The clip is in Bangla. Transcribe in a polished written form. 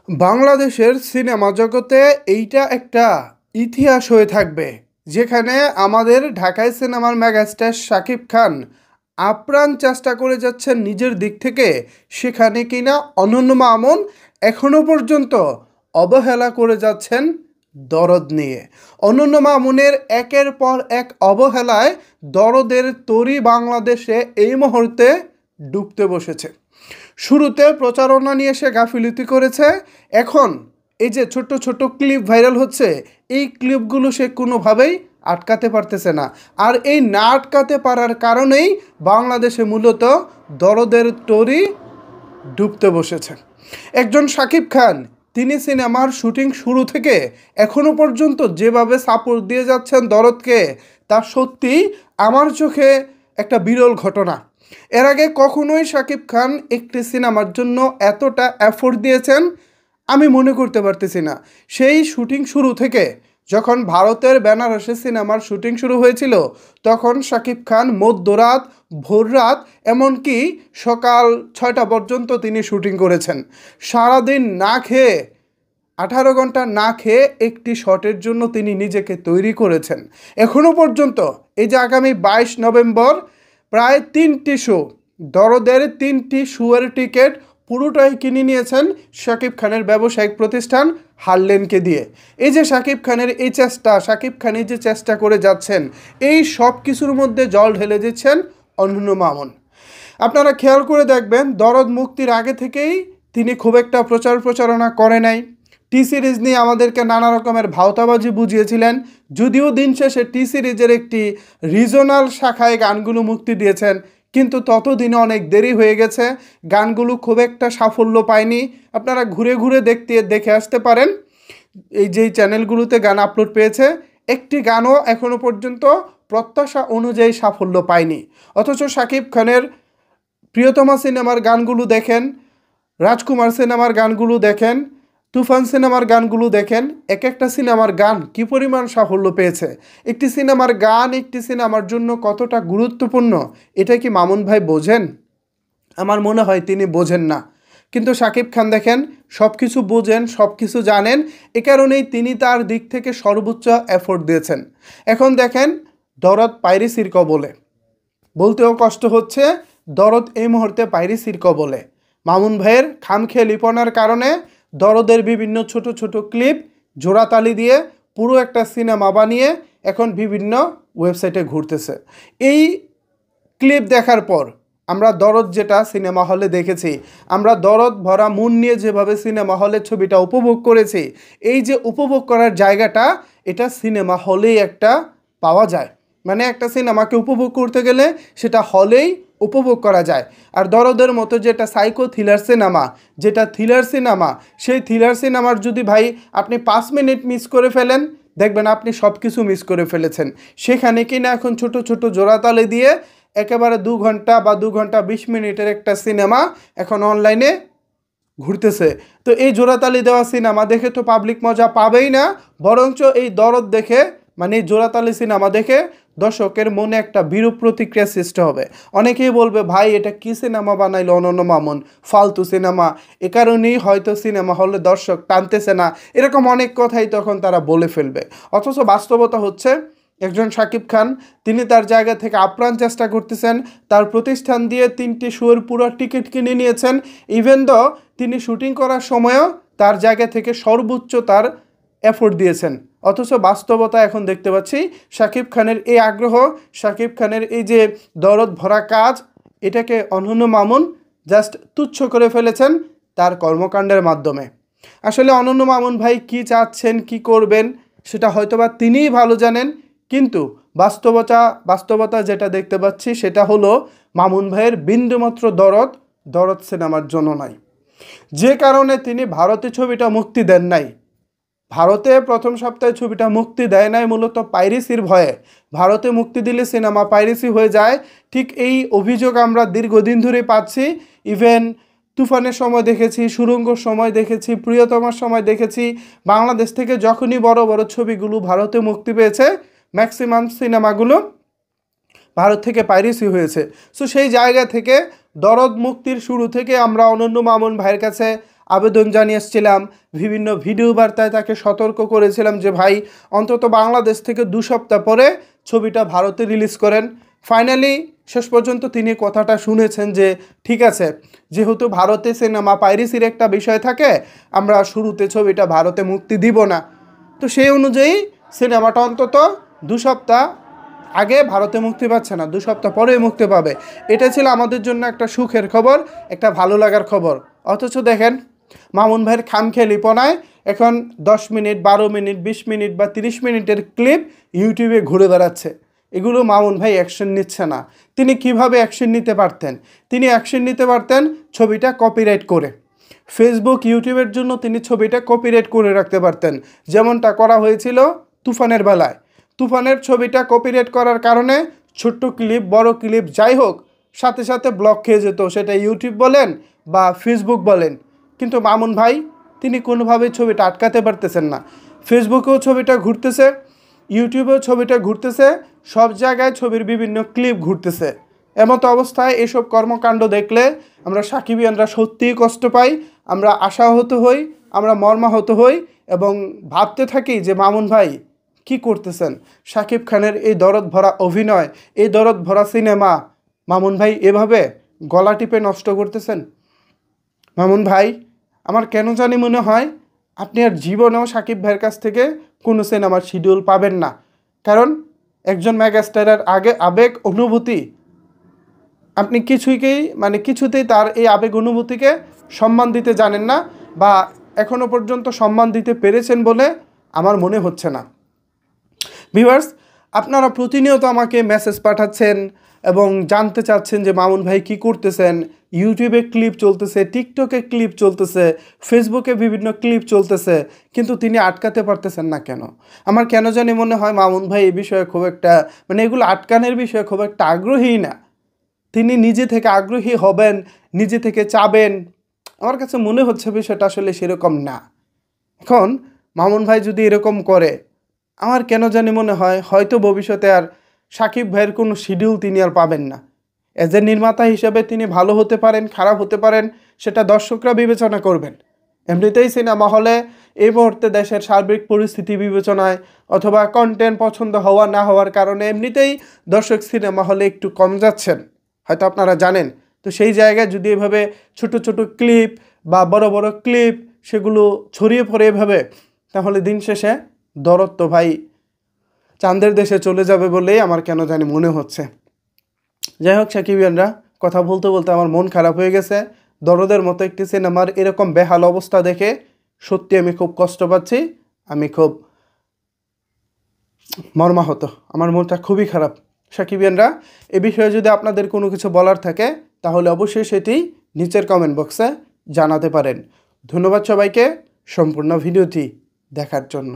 বাংলাদেশের সিনেমা জগতে এইটা একটা ইতিহাস হয়ে থাকবে, যেখানে আমাদের ঢাকাই সিনেমার মেগাস্টার শাকিব খান আপ্রাণ চেষ্টা করে যাচ্ছেন নিজের দিক থেকে, সেখানে কিনা অনন্য মামুন এখনো পর্যন্ত অবহেলা করে যাচ্ছেন দরদ নিয়ে। অনন্য মামুনের একের পর এক অবহেলায় দরদের তরি বাংলাদেশে এই মুহূর্তে ডুবতে বসেছে। শুরুতে প্রচারণা নিয়ে সে গাফিলতি করেছে, এখন এই যে ছোট ছোট ক্লিপ ভাইরাল হচ্ছে, এই ক্লিপগুলো সে কোনোভাবেই আটকাতে পারতেছে না। আর এই না আটকাতে পারার কারণেই বাংলাদেশে মূলত দরদের তরি ডুবতে বসেছে। একজন শাকিব খান, তিনি সিনেমার শুটিং শুরু থেকে এখনো পর্যন্ত যেভাবে সাপোর্ট দিয়ে যাচ্ছেন দরদকে, তা সত্যি আমার চোখে একটা বিরল ঘটনা। এর আগে কখনোই শাকিব খান একটি সিনেমার জন্য এতটা এফোর্ট দিয়েছেন আমি মনে করতে পারতেছি না। সেই শুটিং শুরু থেকে, যখন ভারতের বেনারসে সিনেমার শুটিং শুরু হয়েছিল, তখন শাকিব খান মধ্যরাত, ভোররাত, এমনকি সকাল 6টা পর্যন্ত তিনি শুটিং করেছেন। সারাদিন না খেয়ে, 18 ঘন্টা না খেয়ে একটি শটের জন্য তিনি নিজেকে তৈরি করেছেন। এখনও পর্যন্ত এই যে আগামী 22 নভেম্বর প্রায় 3টি শো, দরদের 3টি শোয়ের টিকিট পুরোটাই কিনে নিয়েছেন শাকিব খানের ব্যবসায়িক প্রতিষ্ঠান হারলেনকে দিয়ে। এই যে শাকিব খানের এই চেষ্টা, শাকিব খান এই যে চেষ্টা করে যাচ্ছেন, এই সব কিছুর মধ্যে জল ঢেলে দিচ্ছেন অনন্য মামুন। আপনারা খেয়াল করে দেখবেন, দরদ মুক্তির আগে থেকেই তিনি খুব একটা প্রচারণা করে নাই। টি সিরিজ নিয়ে আমাদেরকে নানা রকমের ভাওতাবাজি বুঝিয়েছিলেন, যদিও দিন শেষে টি সিরিজের একটি রিজনাল শাখায় গানগুলো মুক্তি দিয়েছেন, কিন্তু ততদিনে অনেক দেরি হয়ে গেছে, গানগুলো খুব একটা সাফল্য পায়নি। আপনারা ঘুরে ঘুরে দেখে আসতে পারেন এই যেই চ্যানেলগুলোতে গান আপলোড পেয়েছে, একটি গানও এখনো পর্যন্ত প্রত্যাশা অনুযায়ী সাফল্য পায়নি। অথচ শাকিব খানের প্রিয়তমা সিনেমার গানগুলো দেখেন, রাজকুমার সিনেমার গানগুলো দেখেন, তুফান সিনেমার গানগুলো দেখেন, এক একটা সিনেমার গান কি পরিমাণ সাফল্য পেয়েছে। একটি সিনেমার গান একটি সিনেমার জন্য কতটা গুরুত্বপূর্ণ, এটা কি মামুন ভাই বোঝেন? আমার মনে হয় তিনি বোঝেন না। কিন্তু শাকিব খান দেখেন, সব কিছু বোঝেন, সব কিছু জানেন, এ কারণেই তিনি তার দিক থেকে সর্বোচ্চ এফোর্ট দিয়েছেন। এখন দেখেন, দরদ পাইরেসির কবলে, বলতেও কষ্ট হচ্ছে, দরদ এই মুহূর্তে পাইরেসির কবলে। মামুন ভাইয়ের খামখেয়ালিপনার কারণে দরদের বিভিন্ন ছোট ছোট ক্লিপ জোড়াতালি দিয়ে পুরো একটা সিনেমা বানিয়ে এখন বিভিন্ন ওয়েবসাইটে ঘুরতেছে। এই ক্লিপ দেখার পর আমরা দরদ যেটা সিনেমা হলে দেখেছি, আমরা দরদ ভরা মন নিয়ে যেভাবে সিনেমা হলের ছবিটা উপভোগ করেছি, এই যে উপভোগ করার জায়গাটা, এটা সিনেমা হলেই একটা পাওয়া যায়। মানে একটা সিনেমাকে উপভোগ করতে গেলে সেটা হলেই উপভোগ করা যায়। আর দরদের মতো যেটা সাইকো থ্রিলার সিনেমা, যেটা থ্রিলার সিনেমা, সেই থ্রিলার সিনেমার যদি ভাই আপনি 5 মিনিট মিস করে ফেলেন, দেখবেন আপনি সব কিছু মিস করে ফেলেছেন। সেখানে কিনা এখন ছোট ছোট জোড়াতালি দিয়ে একেবারে 2 ঘন্টা বা 2 ঘন্টা 20 মিনিটের একটা সিনেমা এখন অনলাইনে ঘুরতেছে। তো এই জোড়াতালি দেওয়া সিনেমা দেখে তো পাবলিক মজা পাবেই না, বরঞ্চ এই দরদ দেখে, মানে এই জোড়াতালি সিনেমা দেখে দর্শকের মনে একটা বিরূপ প্রতিক্রিয়া সৃষ্টি হবে। অনেকেই বলবে, ভাই এটা কি সিনেমা বানাইলো অনন্য মামুন, ফালতু সিনেমা, এ কারণেই হয়তো সিনেমা হলে দর্শক টানতেছে না, এরকম অনেক কথাই তখন তারা বলে ফেলবে। অথচ বাস্তবতা হচ্ছে, একজন শাকিব খান, তিনি তার জায়গা থেকে আপ্রাণ চেষ্টা করতেছেন, তার প্রতিষ্ঠান দিয়ে 3টি শোয়ের পুরো টিকিট কিনে নিয়েছেন। ইভেন দো তিনি শুটিং করার সময়ও তার জায়গা থেকে সর্বোচ্চ তার এফোর্ট দিয়েছেন। অথচ বাস্তবতা এখন দেখতে পাচ্ছি, শাকিব খানের এই আগ্রহ, শাকিব খানের এই যে দরদ ভরা কাজ, এটাকে অনন্য মামুন জাস্ট তুচ্ছ করে ফেলেছেন তার কর্মকাণ্ডের মাধ্যমে। আসলে অনন্য মামুন ভাই কি চাচ্ছেন, কি করবেন, সেটা হয়তোবা তিনিই ভালো জানেন। কিন্তু বাস্তবতা যেটা দেখতে পাচ্ছি, সেটা হলো মামুন ভাইয়ের বিন্দুমাত্র দরদ সিনেমার জন্য নাই। যে কারণে তিনি ভারতে ছবিটা মুক্তি দেন নাই। ভারতে প্রথম সপ্তাহে ছবিটা মুক্তি দেয় নাই মূলত পাইরেসির ভয়ে। ভারতে মুক্তি দিলে সিনেমা পাইরেসি হয়ে যায়, ঠিক এই অভিযোগ আমরা দীর্ঘদিন ধরে পাচ্ছি। ইভেন তুফানের সময় দেখেছি, সুড়ঙ্গর সময় দেখেছি, প্রিয়তমার সময় দেখেছি, বাংলাদেশ থেকে যখনই বড় বড় ছবিগুলো ভারতে মুক্তি পেয়েছে, ম্যাক্সিমাম সিনেমাগুলো ভারত থেকে পাইরেসি হয়েছে। সো সেই জায়গা থেকে দরদ মুক্তির শুরু থেকে আমরা অনন্য মামুন ভাইয়ের কাছে আবেদন জানিয়ে এসেছিলাম, বিভিন্ন ভিডিও বার্তায় তাকে সতর্ক করেছিলাম যে ভাই অন্তত বাংলাদেশ থেকে 2 সপ্তাহ পরে ছবিটা ভারতে রিলিজ করেন। ফাইনালি শেষ পর্যন্ত তিনি কথাটা শুনেছেন যে ঠিক আছে, যেহেতু ভারতে সিনেমা পাইরেসির একটা বিষয় থাকে, আমরা শুরুতে ছবিটা ভারতে মুক্তি দিব না। তো সেই অনুযায়ী সিনেমাটা অন্তত 2 সপ্তাহ আগে ভারতে মুক্তি পাচ্ছে না, 2 সপ্তাহ পরে মুক্তি পাবে। এটা ছিল আমাদের জন্য একটা সুখের খবর, একটা ভালো লাগার খবর। অথচ দেখেন মামুন ভাইয়ের খামখেয়ালিপনায় এখন 10 মিনিট, 12 মিনিট, 20 মিনিট বা 30 মিনিটের ক্লিপ ইউটিউবে ঘুরে বেড়াচ্ছে। এগুলো মামুন ভাই অ্যাকশন নিচ্ছে না। তিনি কিভাবে অ্যাকশন নিতে পারতেন? তিনি অ্যাকশন নিতে পারতেন ছবিটা কপিরাইট করে। ফেসবুক, ইউটিউবের জন্য তিনি ছবিটা কপিরাইট করে রাখতে পারতেন, যেমনটা করা হয়েছিল তুফানের বেলায়। তুফানের ছবিটা কপিরাইট করার কারণে ছোট্ট ক্লিপ, বড় ক্লিপ যাই হোক, সাথে সাথে ব্লক খেয়ে যেত, সেটা ইউটিউব বলেন বা ফেসবুক বলেন। কিন্তু মামুন ভাই তিনি কোনোভাবেই ছবিটা আটকাতে পারতেছেন না। ফেসবুকেও ছবিটা ঘুরতেছে, ইউটিউবেও ছবিটা ঘুরতেছে, সব জায়গায় ছবির বিভিন্ন ক্লিপ ঘুরতেছে। এমতো অবস্থায় এসব কর্মকাণ্ড দেখলে আমরা সাকিবিয়ানরা সত্যিই কষ্ট পাই, আমরা আশাহত হই, আমরা মর্মাহত হই এবং ভাবতে থাকি যে মামুন ভাই কি করতেছেন? শাকিব খানের এই দরদ ভরা অভিনয়, এই দরদ ভরা সিনেমা মামুন ভাই এভাবে গলা টিপে নষ্ট করতেছেন? মামুন ভাই, আমার কেন জানি মনে হয় আপনি আর জীবনেও শাকিব ভাইয়ের কাছ থেকে কোনো সিনেমার শিডিউল পাবেন না। কারণ একজন মেগাস্টারের আগে আবেগ অনুভূতি আপনি কিছুতেই তার এই আবেগ অনুভূতিকে সম্মান দিতে জানেন না, বা এখনও পর্যন্ত সম্মান দিতে পেরেছেন বলে আমার মনে হচ্ছে না। ভিউয়ার্স, আপনারা প্রতিনিয়ত আমাকে মেসেজ পাঠাচ্ছেন এবং জানতে চাচ্ছেন যে মামুন ভাই কি করতেছেন। ইউটিউবে ক্লিপ চলতেছে, টিকটকে ক্লিপ চলতেছে, ফেসবুকে বিভিন্ন ক্লিপ চলতেছে, কিন্তু তিনি আটকাতে পারতেছেন না কেন? আমার কেন জানি মনে হয় মামুন ভাই এই বিষয়ে খুব একটা এগুলো আটকানোর বিষয়ে খুব একটা আগ্রহী না। তিনি নিজে থেকে আগ্রহী হবেন, নিজে থেকে চাবেন, আমার কাছে মনে হচ্ছে বিষয়টা আসলে সেরকম না। এখন মামুন ভাই যদি এরকম করে, আমার কেন জানি মনে হয় হয়তো ভবিষ্যতে আর শাকিব ভাইয়ের কোনো শিডিউল তিনি আর পাবেন না। এজ এ নির্মাতা হিসেবে তিনি ভালো হতে পারেন, খারাপ হতে পারেন, সেটা দর্শকরা বিবেচনা করবেন। এমনিতেই সিনেমা হলে এই মুহূর্তে দেশের সার্বিক পরিস্থিতি বিবেচনায় অথবা কন্টেন্ট পছন্দ হওয়া না হওয়ার কারণে এমনিতেই দর্শক সিনেমা হলে একটু কম যাচ্ছেন, হয়তো আপনারা জানেন। তো সেই জায়গায় যদি এভাবে ছোট ছোট ক্লিপ বা বড় বড় ক্লিপ সেগুলো ছড়িয়ে পড়ে এভাবে, তাহলে দিন শেষে দরদ তো ভাই চাঁদের দেশে চলে যাবে বলেই আমার কেন জানি মনে হচ্ছে। যাই হোক সাকিবিয়ানরা, কথা বলতে বলতে আমার মন খারাপ হয়ে গেছে। দরদের মতো একটি সিনেমার এরকম বেহাল অবস্থা দেখে সত্যি আমি খুব কষ্ট পাচ্ছি, আমি খুব মর্মাহত, আমার মনটা খুবই খারাপ। সাকিবিয়ানরা, এ বিষয়ে যদি আপনাদের কোনো কিছু বলার থাকে তাহলে অবশ্যই সেটি নিচের কমেন্ট বক্সে জানাতে পারেন। ধন্যবাদ সবাইকে সম্পূর্ণ ভিডিওটি দেখার জন্য।